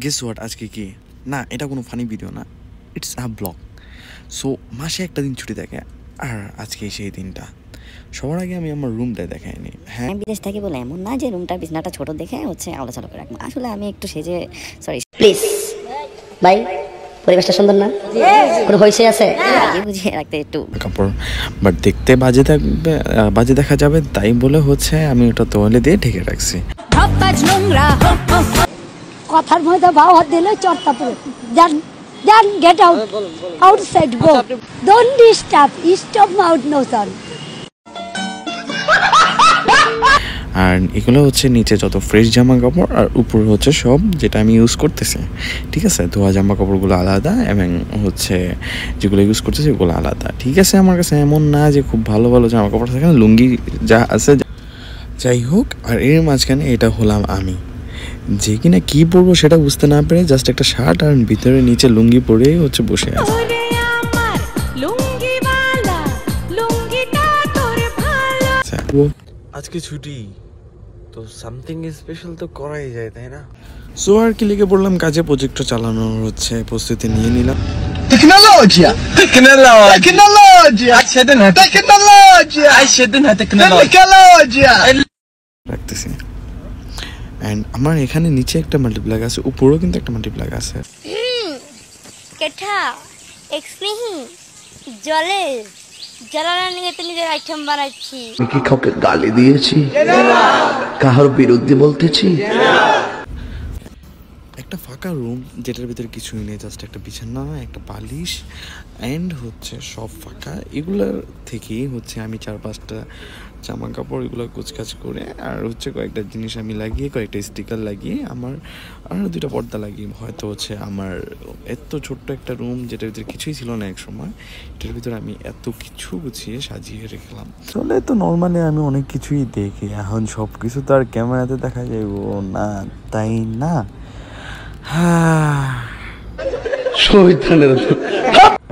Guess what আজকে কি না, এটা কোনো ফানি ভিডিও না, ইটস আ ব্লগ। সো মাসে একটা দিন ছুটি থাকে, আর আজকে সেই দিনটা। সবার আগে আমি আমার রুমটা দেখাইনি। হ্যাঁ, আমি বিদেশ থাকি বলে এমন না যে রুমটা বিছনাটা ছোট দেখে আলোচনা করে রাখবো। আসলে আমি একটু সেজে, সরি প্লিজ ভাই, পরিবেশটা সুন্দর না, কোনো হইছে আছে বুঝিয়ে রাখতে একটু কাপড়, বাট দেখতে বাজে থাকবে, বাজে দেখা যাবে, তাই বলে আমি ওটা তোয়ালে দিয়ে ঢেকে রাখছি। কথার মধ্যে ভাও হাত দিলে চটটা পড়ে যান, যান, get out, outside go, don't disturb, stop mouth no sound. আর এগুলো নিচে যত ফ্রেশ জামা কাপড়, আর উপরে সব যেটা আমি ইউজ করতেছি, ঠিক আছে। ধোয়া জামা কাপড়গুলো আলাদা, এবং যেগুলো ইউজ করতেছি ওগুলো আলাদা, ঠিক আছে। আমার কাছে এমন না যে খুব ভালো ভালো জামা কাপড় থাকে, লুঙ্গি যা আছে যাই হোক। আর এর মাঝখানে এটা হলাম আমি, যে কিনা কি পরবো সেটা বুঝতে না পেরে জাস্ট একটা শার্ট আর ভিতরে নিচে লুঙ্গি পরে বসে আছে। আজকে ছুটি, তো সামথিং স্পেশাল তো করাই যায়, তাই না? সো আর কি লিখে পড়লাম কাজে, প্রজেক্টটা চালানোর প্রস্তুতি নিয়ে নিলাম। Tecnologia! রাখতেছি। এন্ড আমার এখানে নিচে একটা মাল্টিপ্লাগ আছে, উপরেও কিন্তু একটা মাল্টিপ্লাগ আছে। কেঠা এক্সপ্লেহি জলে জ্বালানা নিয়ে তো নিজের আইটেম বানাচ্ছি। কি কাউকে গালি দিয়েছি, কাহার বিরুদ্ধে বলতেছি? একটা ফাঁকা রুম, যেটার ভিতরে কিছুই নেই, জাস্ট একটা বিছানা, একটা বালিশ, অ্যান্ড সব ফাঁকা। এগুলোর থেকেই আমি 4-5টা জামা কাপড় এগুলো কুচকাচ করে, আর কয়েকটা জিনিস আমি লাগিয়ে, কয়েকটা স্টিকার লাগিয়ে, আমার আর 2টা পর্দা লাগিয়ে, হয়তো আমার এত ছোট্ট একটা রুম, যেটার ভিতরে কিছুই ছিল না এক সময়, এটার ভিতরে আমি এত কিছু গুছিয়ে সাজিয়ে রেখলাম। আসলে তো নর্মালি আমি অনেক কিছুই দেখি, এখন সব কিছু তো আর ক্যামেরাতে দেখা যাইব না, তাই না?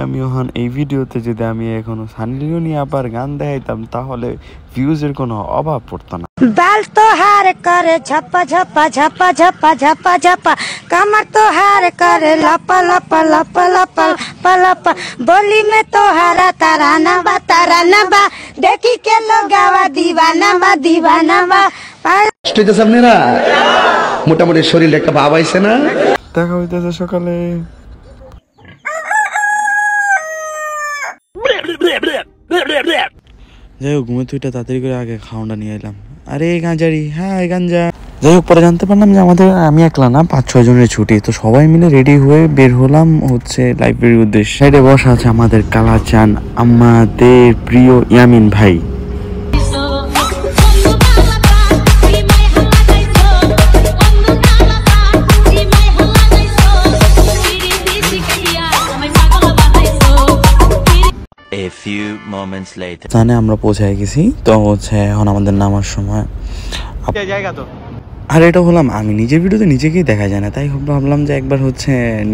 আমি এখন এই ভিডিওতে যদি আমি এখনো সানি লিওনি আবার গান দেখাইতাম, তাহলে ভিউজের কোনো অভাব পড়তো না। बाल तो हार करे झप्पा झप्पा झप्पा झप्पा झप्पा झप्पा, कमर तो हार करे लपा लपा लपा लपा लपा, बोली में तो हारा ताराना बा, देखी के लोग गावा दीवाना बा। স্টেজের সামনে না মোটামুটি শরীরে একটা ভাব আইছে না? দেখা হইতেছে সকালে। যাই হোক, ঘুমে তুইটা তাড়াতাড়ি করে আগে খাওয়াটা নিয়ে এলাম। আরে গাঞ্জারি, হ্যাঁ গাঞ্জা। যাই হোক, পরে জানতে পারলাম যে আমি একলা না, 5-6 জনের ছুটি। তো সবাই মিলে রেডি হয়ে বের হলাম লাইব্রেরির উদ্দেশ্যে। সাইডে বসা আছে আমাদের কালাচান, আমাদের প্রিয় ইয়ামিন ভাই। A few moments later. আমরা পৌঁছে গেছি। তো এখন আমাদের নামার সময়। আর এটা হলাম আমি, নিজের ভিডিওতে নিজেকেই দেখা যায় না, তাই ভাবলাম যে একবার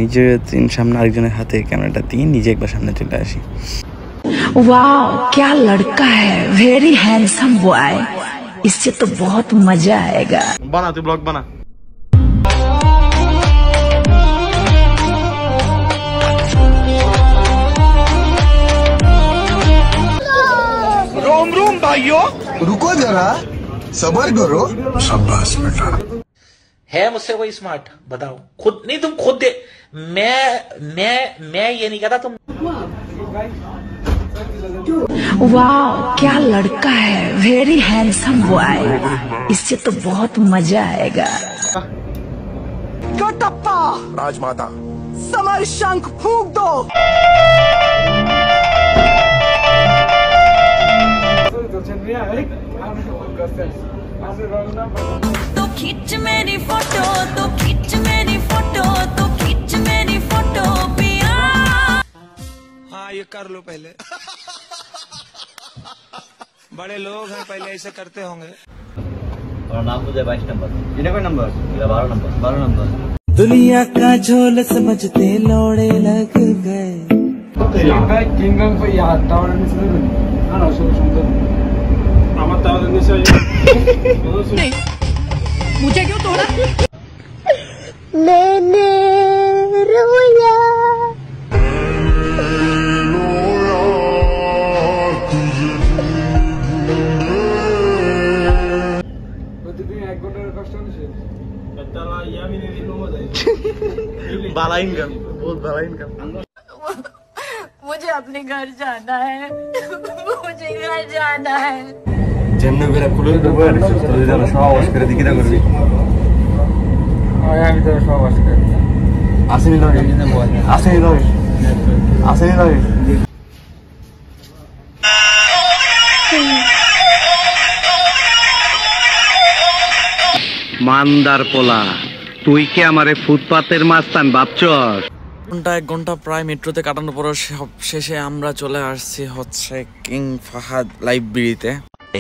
নিজের সামনে আরেকজনের হাতে ক্যামেরাটা দিয়ে নিজে একবার সামনে চলে আসি। वाओ क्या लड़का है, वेरी हैंडसम बॉय, इससे तो बहुत मजा आएगा। बना तू ब्लॉग बना। रोम रोम भाइयों, रुको जरा, सबर करो। शाबाश बेटा। है मुझसे कोई स्मार्ट? बताओ खुद। नहीं तुम खुद दे। मैं ये नहीं कहता तुम। वाओ क्या लड़का है, वेरी हैंडसम बॉय, इससे तो बहुत मजा आएगा। कटप्पा राजमाता, समर शंख फूंक दो। तो खींच मेरी फोटो, तो खींच मेरी फोटो, तो खींच मेरी फोटो पिया। हाँ ये कर लो पहले। बड़े लोग हैं, पहले ऐसे करते होंगे। और नाम मुझे 22 नंबर। इन्हें कोई नंबर? 12 नंबर। दुनिया का झोल समझते लौड़े लग गए। मुझे क्यों तोड़ा? मैंने रोया बाला इनकम, बहुत बाला इनकम। मुझे अपने घर जाना है मुझे घर जाना है যেমন করে খুলে দেবো তুই যেন সব ওয়াশ করে দিকে দা করবি আমি তো সব ওয়াশ করে আসেনি লাগে আসেনি লাগে আসেনি লাগে মান্দার পোলা তুই কি আমারে ফুটপাতের মাস্তান ভাবছস? ঘন্টা 1 ঘন্টা প্রায় মেট্রোতে কাটানোর পর সব শেষে আমরা চলে আসছি হচ্ছে কিং ফাহাদ লাইব্রেরিতে।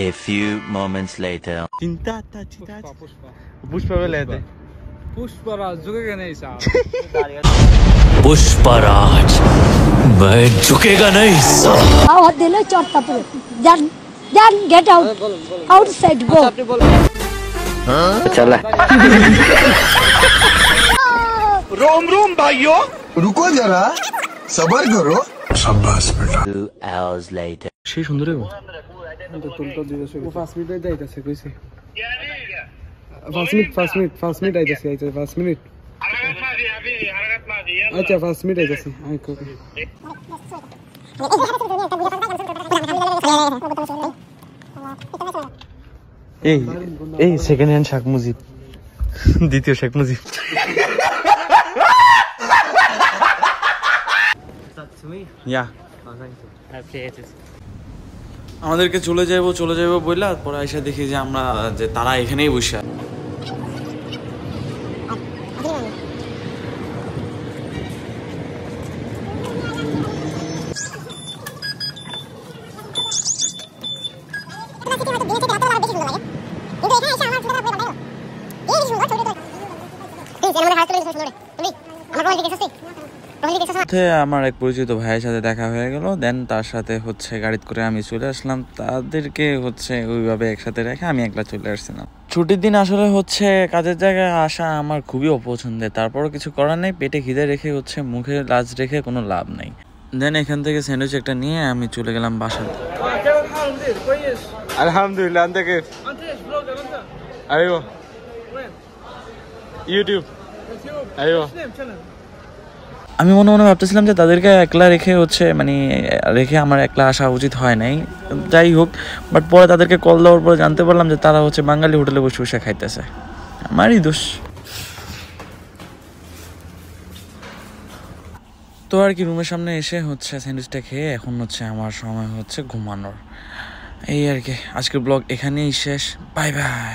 A few moments later. Pushpraj मैं झुकेगा नहीं आवाज देना चढ़ता पूरे जान गेट आउट आउटसाइड गो चल रोम रोम भाइयों रुको जरा सबर करो शाबाश बेटा 2 hours later. সেই সুন্দর वो 5 मिनट जाइताছে কইছে 5 मिनट आइताছে 5 मिनट अच्छा 5 मिनट आइताছে এই সেকেন্ড হ্যান্ড শেখ মুজিব, দ্বিতীয় শেখ মুজিব। আমাদেরকে চলে যাবো বললা, পরে আইসা দেখি যে আমরা যে তারা এখানেই বসে। আমার এক পরিচিত ভাইয়ের সাথে দেখা হয়ে গেল, দেন তার সাথে হচ্ছে গাড়িতে করে আমি চলে আসলাম। তাদেরকে হচ্ছে ওইভাবে একসাথে রেখে আমি একলা চলে আসছিলাম। ছুটির দিন আসলে হচ্ছে কাজের জায়গায় আসা আমার খুবই অপছন্দের, তারপরও কিছু করার নেই। পেটে খিদে রেখে হচ্ছে মুখে লাজ রেখে কোনো লাভ নেই। দেন এখান থেকে স্যান্ডউইচ একটা নিয়ে আমি চলে গেলাম বাসায়। আলহামদুলিল্লাহ আনতে আইও ইউটিউব আইও। আমি মনে মনে ভাবতেছিলাম যে তাদেরকে একলা রেখে হচ্ছে রেখে আমার একলা আসা উচিত হয় নাই, যাই হোক। বাট পরে তাদেরকে কল দেওয়ার পরে জানতে পারলাম যে তারা হচ্ছে বাঙালি হোটেলে বসে বসে খাইতেছে, আমারই দোষ। তো আর কি, রুমের সামনে এসে হচ্ছে স্যান্ডউইচটা খেয়ে এখন হচ্ছে আমার সময় হচ্ছে ঘুমানোর। এই আর কি, আজকের ব্লগ এখানেই শেষ। Bye bye.